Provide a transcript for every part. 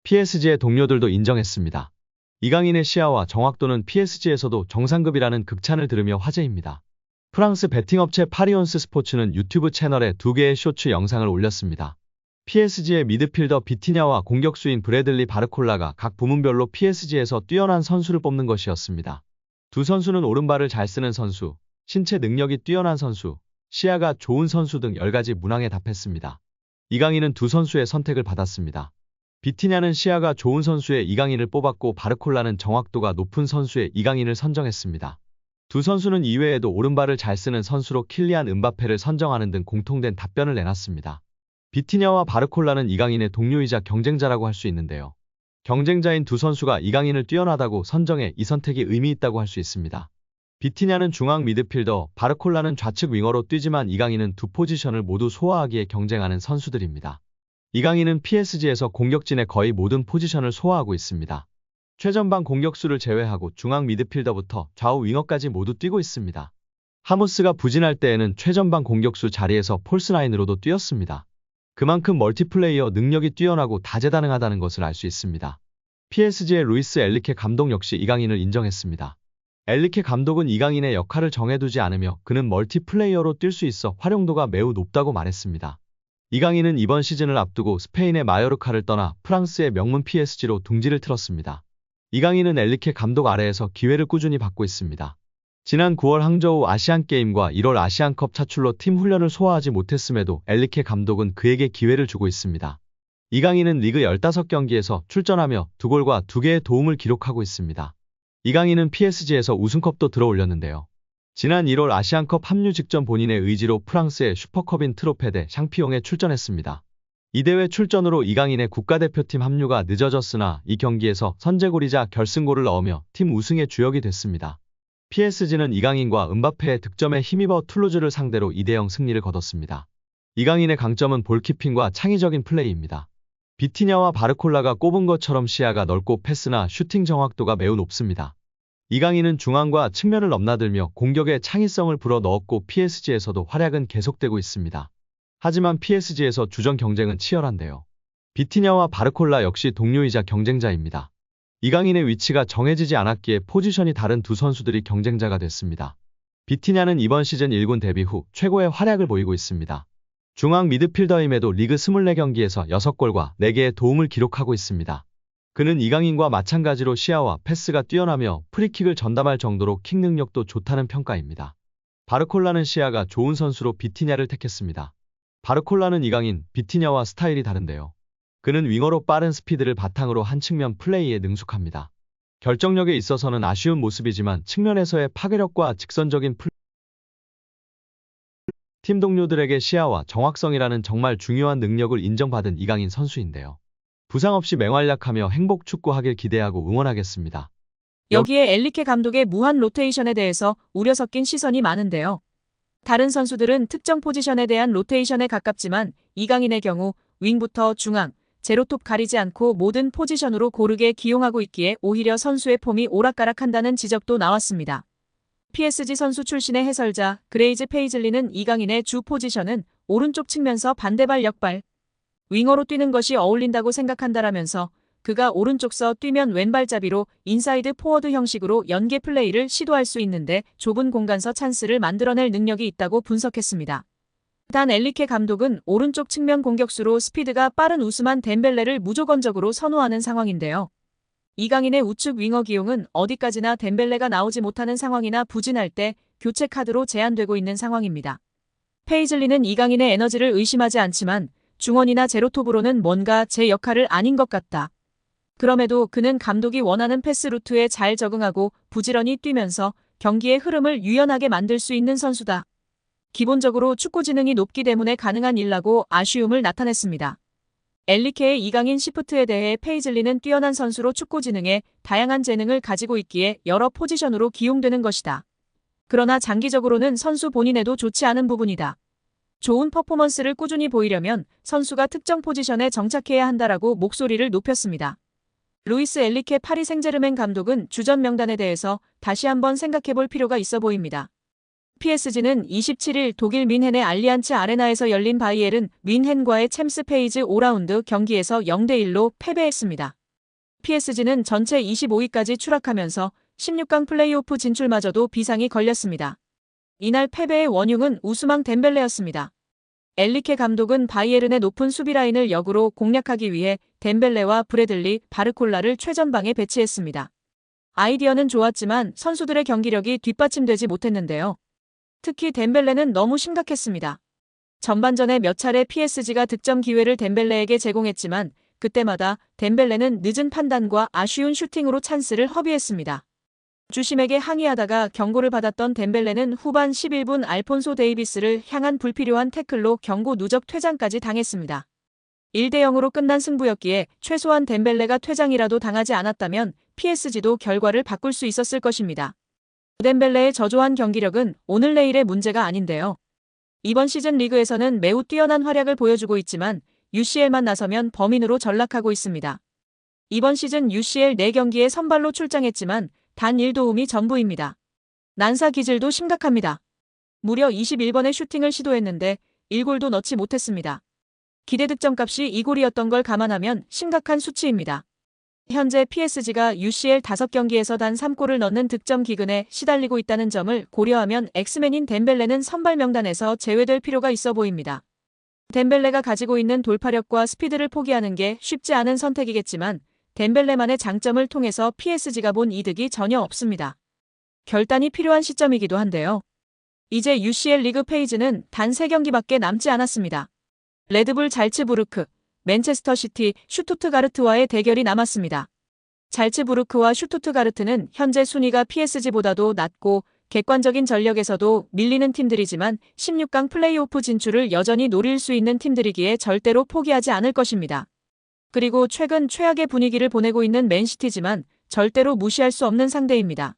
PSG의 동료들도 인정했습니다. 이강인의 시야와 정확도는 PSG에서도 정상급이라는 극찬을 들으며 화제입니다. 프랑스 베팅업체 파리온스 스포츠는 유튜브 채널에 2개의 쇼츠 영상을 올렸습니다. PSG의 미드필더 비티냐와 공격수인 브래들리 바르콜라가 각 부문별로 PSG에서 뛰어난 선수를 뽑는 것이었습니다. 두 선수는 오른발을 잘 쓰는 선수, 신체 능력이 뛰어난 선수, 시야가 좋은 선수 등 10가지 문항에 답했습니다. 이강인은 두 선수의 선택을 받았습니다. 비티냐는 시야가 좋은 선수의 이강인을 뽑았고 바르콜라는 정확도가 높은 선수의 이강인을 선정했습니다. 두 선수는 이외에도 오른발을 잘 쓰는 선수로 킬리안 음바페를 선정하는 등 공통된 답변을 내놨습니다. 비티냐와 바르콜라는 이강인의 동료이자 경쟁자라고 할 수 있는데요. 경쟁자인 두 선수가 이강인을 뛰어나다고 선정해 이 선택이 의미 있다고 할 수 있습니다. 비티냐는 중앙 미드필더, 바르콜라는 좌측 윙어로 뛰지만 이강인은 두 포지션을 모두 소화하기에 경쟁하는 선수들입니다. 이강인은 PSG에서 공격진의 거의 모든 포지션을 소화하고 있습니다. 최전방 공격수를 제외하고 중앙 미드필더부터 좌우 윙어까지 모두 뛰고 있습니다. 하무스가 부진할 때에는 최전방 공격수 자리에서 폴스라인으로도 뛰었습니다. 그만큼 멀티플레이어 능력이 뛰어나고 다재다능하다는 것을 알 수 있습니다. PSG의 루이스 엘리케 감독 역시 이강인을 인정했습니다. 엘리케 감독은 이강인의 역할을 정해두지 않으며 그는 멀티플레이어로 뛸 수 있어 활용도가 매우 높다고 말했습니다. 이강인은 이번 시즌을 앞두고 스페인의 마요르카를 떠나 프랑스의 명문 PSG로 둥지를 틀었습니다. 이강인은 엘리케 감독 아래에서 기회를 꾸준히 받고 있습니다. 지난 9월 항저우 아시안게임과 1월 아시안컵 차출로 팀 훈련을 소화하지 못했음에도 엘리케 감독은 그에게 기회를 주고 있습니다. 이강인은 리그 15경기에서 출전하며 2골과 2개의 도움을 기록하고 있습니다. 이강인은 PSG에서 우승컵도 들어올렸는데요. 지난 1월 아시안컵 합류 직전 본인의 의지로 프랑스의 슈퍼컵인 트로페 대 샹피용에 출전했습니다. 이 대회 출전으로 이강인의 국가대표팀 합류가 늦어졌으나 이 경기에서 선제골이자 결승골을 넣으며 팀 우승의 주역이 됐습니다. PSG는 이강인과 음바페의 득점에 힘입어 툴루즈를 상대로 2대0 승리를 거뒀습니다. 이강인의 강점은 볼키핑과 창의적인 플레이입니다. 비티냐와 바르콜라가 꼽은 것처럼 시야가 넓고 패스나 슈팅 정확도가 매우 높습니다. 이강인은 중앙과 측면을 넘나들며 공격의 창의성을 불어넣었고 PSG에서도 활약은 계속되고 있습니다. 하지만 PSG에서 주전 경쟁은 치열한데요. 비티냐와 바르콜라 역시 동료이자 경쟁자입니다. 이강인의 위치가 정해지지 않았기에 포지션이 다른 두 선수들이 경쟁자가 됐습니다. 비티냐는 이번 시즌 1군 데뷔 후 최고의 활약을 보이고 있습니다. 중앙 미드필더임에도 리그 24경기에서 6골과 4개의 도움을 기록하고 있습니다. 그는 이강인과 마찬가지로 시야와 패스가 뛰어나며 프리킥을 전담할 정도로 킥 능력도 좋다는 평가입니다. 바르콜라는 시야가 좋은 선수로 비티냐를 택했습니다. 바르콜라는 이강인, 비티냐와 스타일이 다른데요. 그는 윙어로 빠른 스피드를 바탕으로 한 측면 플레이에 능숙합니다. 결정력에 있어서는 아쉬운 모습이지만 측면에서의 파괴력과 직선적인 팀 동료들에게 시야와 정확성이라는 정말 중요한 능력을 인정받은 이강인 선수인데요. 부상 없이 맹활약하며 행복 축구하길 기대하고 응원하겠습니다. 여기에 엘리케 감독의 무한 로테이션에 대해서 우려 섞인 시선이 많은데요. 다른 선수들은 특정 포지션에 대한 로테이션에 가깝지만 이강인의 경우 윙부터 중앙, 제로톱 가리지 않고 모든 포지션으로 고르게 기용하고 있기에 오히려 선수의 폼이 오락가락한다는 지적도 나왔습니다. PSG 선수 출신의 해설자 그레이즈 페이즐리는 이강인의 주 포지션은 오른쪽 측면서 반대발 역발, 윙어로 뛰는 것이 어울린다고 생각한다라면서 그가 오른쪽서 뛰면 왼발잡이로 인사이드 포워드 형식으로 연계 플레이를 시도할 수 있는데 좁은 공간서 찬스를 만들어낼 능력이 있다고 분석했습니다. 단 엘리케 감독은 오른쪽 측면 공격수로 스피드가 빠른 우스만 덴벨레를 무조건적으로 선호하는 상황인데요. 이강인의 우측 윙어 기용은 어디까지나 덴벨레가 나오지 못하는 상황이나 부진할 때 교체 카드로 제한되고 있는 상황입니다. 페이즐리는 이강인의 에너지를 의심하지 않지만 중원이나 제로톱으로는 뭔가 제 역할을 아닌 것 같다. 그럼에도 그는 감독이 원하는 패스 루트에 잘 적응하고 부지런히 뛰면서 경기의 흐름을 유연하게 만들 수 있는 선수다. 기본적으로 축구 지능이 높기 때문에 가능한 일라고 아쉬움을 나타냈습니다. 엘리케의 이강인 시프트에 대해 페이즐리는 뛰어난 선수로 축구 지능에 다양한 재능을 가지고 있기에 여러 포지션으로 기용되는 것이다. 그러나 장기적으로는 선수 본인에도 좋지 않은 부분이다. 좋은 퍼포먼스를 꾸준히 보이려면 선수가 특정 포지션에 정착해야 한다라고 목소리를 높였습니다. 루이스 엘리케 파리 생제르맹 감독은 주전 명단에 대해서 다시 한번 생각해볼 필요가 있어 보입니다. PSG는 27일 독일 뮌헨의 알리안츠 아레나에서 열린 바이에른 뮌헨과의 챔스 페이즈 5라운드 경기에서 0대1로 패배했습니다. PSG는 전체 25위까지 추락하면서 16강 플레이오프 진출마저도 비상이 걸렸습니다. 이날 패배의 원흉은 우스망 덴벨레였습니다. 엘리케 감독은 바이에른의 높은 수비 라인을 역으로 공략하기 위해 덴벨레와 브래들리, 바르콜라를 최전방에 배치했습니다. 아이디어는 좋았지만 선수들의 경기력이 뒷받침되지 못했는데요. 특히 덴벨레는 너무 심각했습니다. 전반전에 몇 차례 PSG가 득점 기회를 덴벨레에게 제공했지만 그때마다 덴벨레는 늦은 판단과 아쉬운 슈팅으로 찬스를 허비했습니다. 주심에게 항의하다가 경고를 받았던 덴벨레는 후반 11분 알폰소 데이비스를 향한 불필요한 태클로 경고 누적 퇴장까지 당했습니다. 1대0으로 끝난 승부였기에 최소한 덴벨레가 퇴장이라도 당하지 않았다면 PSG도 결과를 바꿀 수 있었을 것입니다. 덴벨레의 저조한 경기력은 오늘 내일의 문제가 아닌데요. 이번 시즌 리그에서는 매우 뛰어난 활약을 보여주고 있지만 UCL만 나서면 범인으로 전락하고 있습니다. 이번 시즌 UCL 4경기에 선발로 출장했지만 단 1도움이 전부입니다. 난사 기질도 심각합니다. 무려 21번의 슈팅을 시도했는데 1골도 넣지 못했습니다. 기대 득점값이 2골이었던 걸 감안하면 심각한 수치입니다. 현재 PSG가 UCL 5경기에서 단 3골을 넣는 득점 기근에 시달리고 있다는 점을 고려하면 엑스맨인 덴벨레는 선발 명단에서 제외될 필요가 있어 보입니다. 덴벨레가 가지고 있는 돌파력과 스피드를 포기하는 게 쉽지 않은 선택이겠지만 덴벨레만의 장점을 통해서 PSG가 본 이득이 전혀 없습니다. 결단이 필요한 시점이기도 한데요. 이제 UCL 리그 페이지는 단 3경기밖에 남지 않았습니다. 레드불 잘츠부르크, 맨체스터 시티, 슈투트가르트와의 대결이 남았습니다. 잘츠부르크와 슈투트가르트는 현재 순위가 PSG보다도 낮고 객관적인 전력에서도 밀리는 팀들이지만 16강 플레이오프 진출을 여전히 노릴 수 있는 팀들이기에 절대로 포기하지 않을 것입니다. 그리고 최근 최악의 분위기를 보내고 있는 맨시티지만 절대로 무시할 수 없는 상대입니다.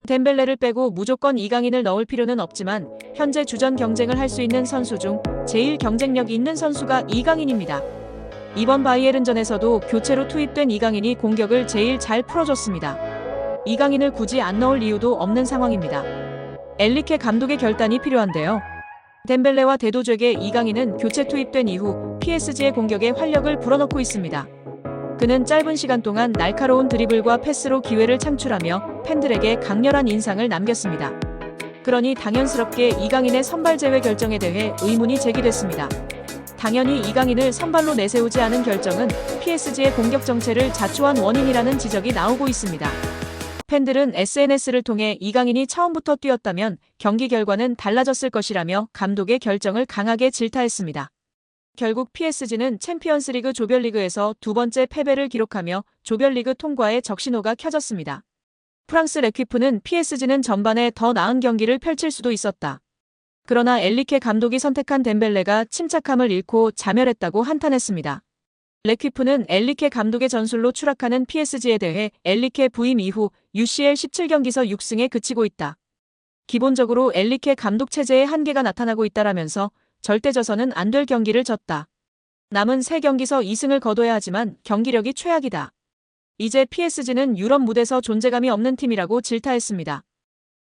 덴벨레를 빼고 무조건 이강인을 넣을 필요는 없지만 현재 주전 경쟁을 할 수 있는 선수 중 제일 경쟁력 있는 선수가 이강인입니다. 이번 바이에른전에서도 교체로 투입된 이강인이 공격을 제일 잘 풀어줬습니다. 이강인을 굳이 안 넣을 이유도 없는 상황입니다. 엘리케 감독의 결단이 필요한데요. 덴벨레와 대도적의 이강인은 교체 투입된 이후 PSG의 공격에 활력을 불어넣고 있습니다. 그는 짧은 시간 동안 날카로운 드리블과 패스로 기회를 창출하며 팬들에게 강렬한 인상을 남겼습니다. 그러니 당연스럽게 이강인의 선발 제외 결정에 대해 의문이 제기됐습니다. 당연히 이강인을 선발로 내세우지 않은 결정은 PSG의 공격 정체를 자초한 원인이라는 지적이 나오고 있습니다. 팬들은 SNS를 통해 이강인이 처음부터 뛰었다면 경기 결과는 달라졌을 것이라며 감독의 결정을 강하게 질타했습니다. 결국 PSG는 챔피언스리그 조별리그에서 2번째 패배를 기록하며 조별리그 통과에 적신호가 켜졌습니다. 프랑스 레퀴프는 PSG는 전반에 더 나은 경기를 펼칠 수도 있었다. 그러나 엘리케 감독이 선택한 덴벨레가 침착함을 잃고 자멸했다고 한탄했습니다. 레퀴프는 엘리케 감독의 전술로 추락하는 PSG에 대해 엘리케 부임 이후 UCL 17경기서 6승에 그치고 있다. 기본적으로 엘리케 감독 체제의 한계가 나타나고 있다라면서 절대 져서는 안 될 경기를 졌다. 남은 3경기서 2승을 거둬야 하지만 경기력이 최악이다. 이제 PSG는 유럽 무대에서 존재감이 없는 팀이라고 질타했습니다.